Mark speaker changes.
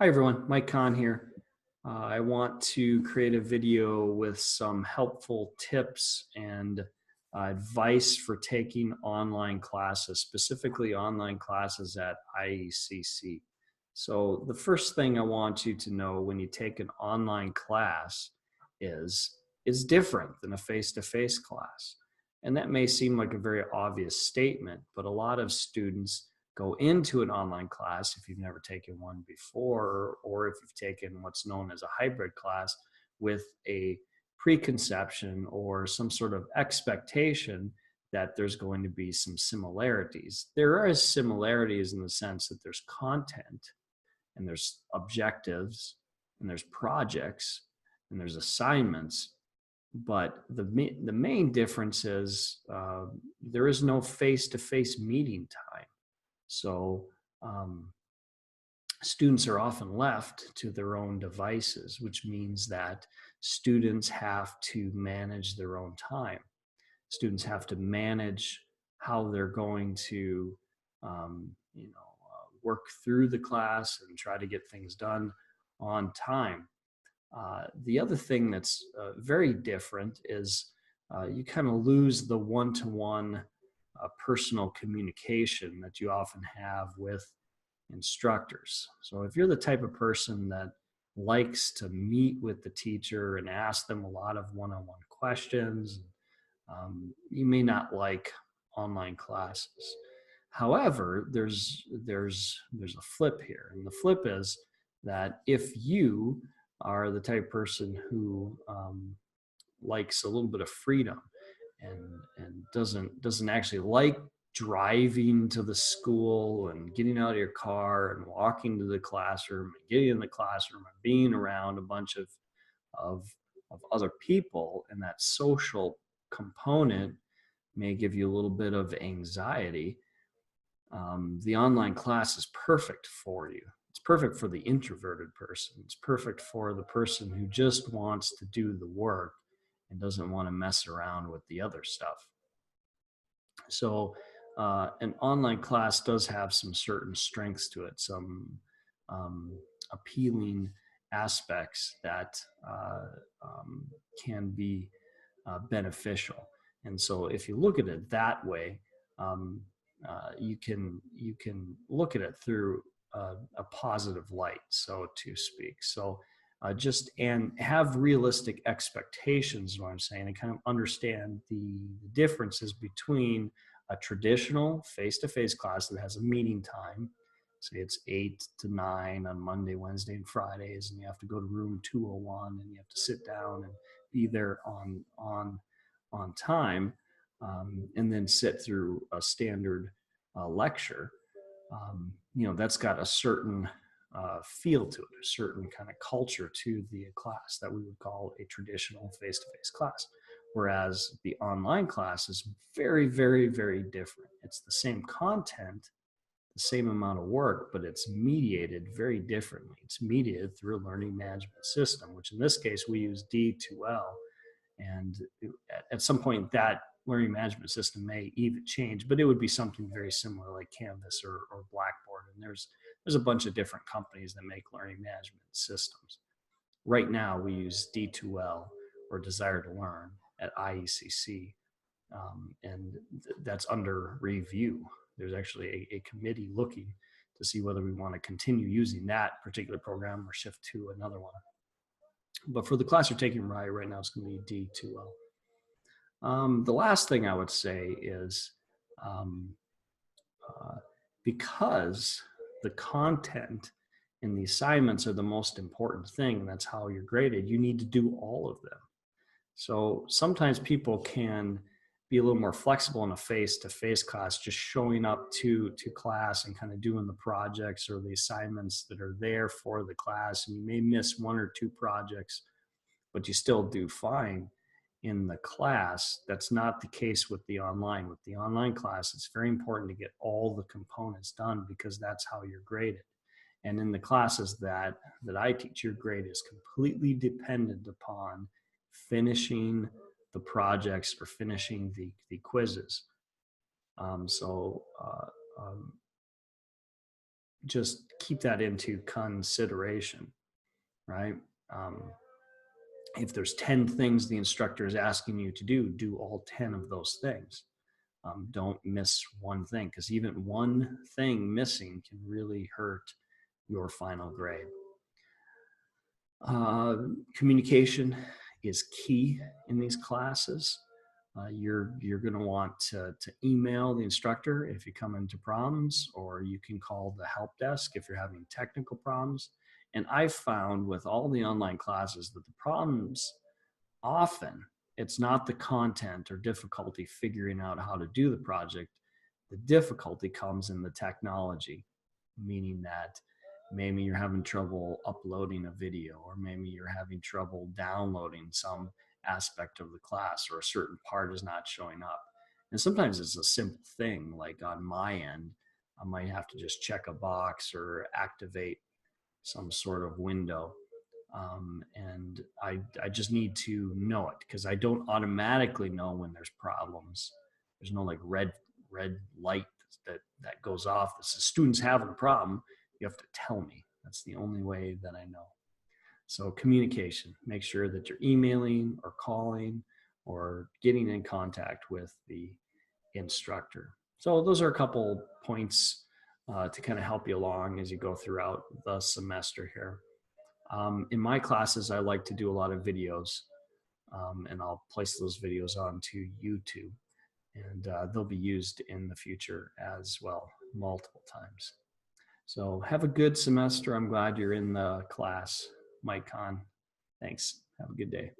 Speaker 1: Hi everyone, Mike Kahn here. I want to create a video with some helpful tips and advice for taking online classes, specifically online classes at IECC. So the first thing I want you to know when you take an online class is different than a face-to-face class. And that may seem like a very obvious statement, but a lot of students go into an online class if you've never taken one before, or if you've taken what's known as a hybrid class with a preconception or some sort of expectation that there's going to be some similarities. There are similarities in the sense that there's content and there's objectives and there's projects and there's assignments, but the main difference is there is no face-to-face meeting time. So students are often left to their own devices, which means that students have to manage their own time. Students have to manage how they're going to, work through the class and try to get things done on time. The other thing that's very different is you kind of lose the one-to-one personal communication that you often have with instructors. So if you're the type of person that likes to meet with the teacher and ask them a lot of one-on-one questions, you may not like online classes. However, there's a flip here, and the flip is that if you are the type of person who likes a little bit of freedom and doesn't actually like driving to the school and getting out of your car and walking to the classroom and getting in the classroom and being around a bunch of other people, and that social component may give you a little bit of anxiety. The online class is perfect for you. It's perfect for the introverted person. It's perfect for the person who just wants to do the work and doesn't want to mess around with the other stuff. So an online class does have some certain strengths to it, some appealing aspects that can be beneficial. And so if you look at it that way, you can look at it through a positive light, so to speak. So and have realistic expectations is what I'm saying, and kind of understand the differences between a traditional face-to-face class that has a meeting time. Say it's 8 to 9 on Monday, Wednesday, and Fridays, and you have to go to room 201 and you have to sit down and be there on time, and then sit through a standard lecture. That's got a certain feel to it, a certain kind of culture to the class that we would call a traditional face-to-face class. Whereas the online class is very, very, very different. It's the same content, the same amount of work, but it's mediated very differently. It's mediated through a learning management system, which in this case we use D2L. And at some point that learning management system may even change, but it would be something very similar like Canvas or Blackboard. And there's a bunch of different companies that make learning management systems. Right now we use D2L, or Desire to Learn, at IECC, and that's under review. There's actually a committee looking to see whether we want to continue using that particular program or shift to another one. But for the class you're taking right now, it's going to be D2L. The last thing I would say is because the content and the assignments are the most important thing, and that's how you're graded, you need to do all of them. So sometimes people can be a little more flexible in a face-to-face class, just showing up to class and kind of doing the projects or the assignments that are there for the class. And you may miss one or two projects, but you still do fine in the class. That's not the case with the online. With the online class, it's very important to get all the components done because that's how you're graded. And in the classes that I teach, your grade is completely dependent upon finishing the projects or finishing the quizzes. just keep that into consideration, right? Um, if there's 10 things the instructor is asking you to do, do all 10 of those things. Don't miss one thing, because even one thing missing can really hurt your final grade. Communication is key in these classes. You're going to want to email the instructor if you come into problems, or you can call the help desk if you're having technical problems. And I've found with all the online classes that the problems often, it's not the content or difficulty figuring out how to do the project. The difficulty comes in the technology, meaning that maybe you're having trouble uploading a video, or maybe you're having trouble downloading some aspect of the class, or a certain part is not showing up. And sometimes it's a simple thing, like on my end, I might have to just check a box or activate some sort of window. And I just need to know it, because I don't automatically know when there's problems. There's no like red light that goes off that says students having a problem. You have to tell me. That's the only way that I know. So communication, make sure that you're emailing or calling or getting in contact with the instructor. So those are a couple points to kind of help you along as you go throughout the semester here. In my classes, I like to do a lot of videos, and I'll place those videos onto YouTube, and they'll be used in the future as well, multiple times. So have a good semester. I'm glad you're in the class, Mike Kahn. Thanks. Have a good day.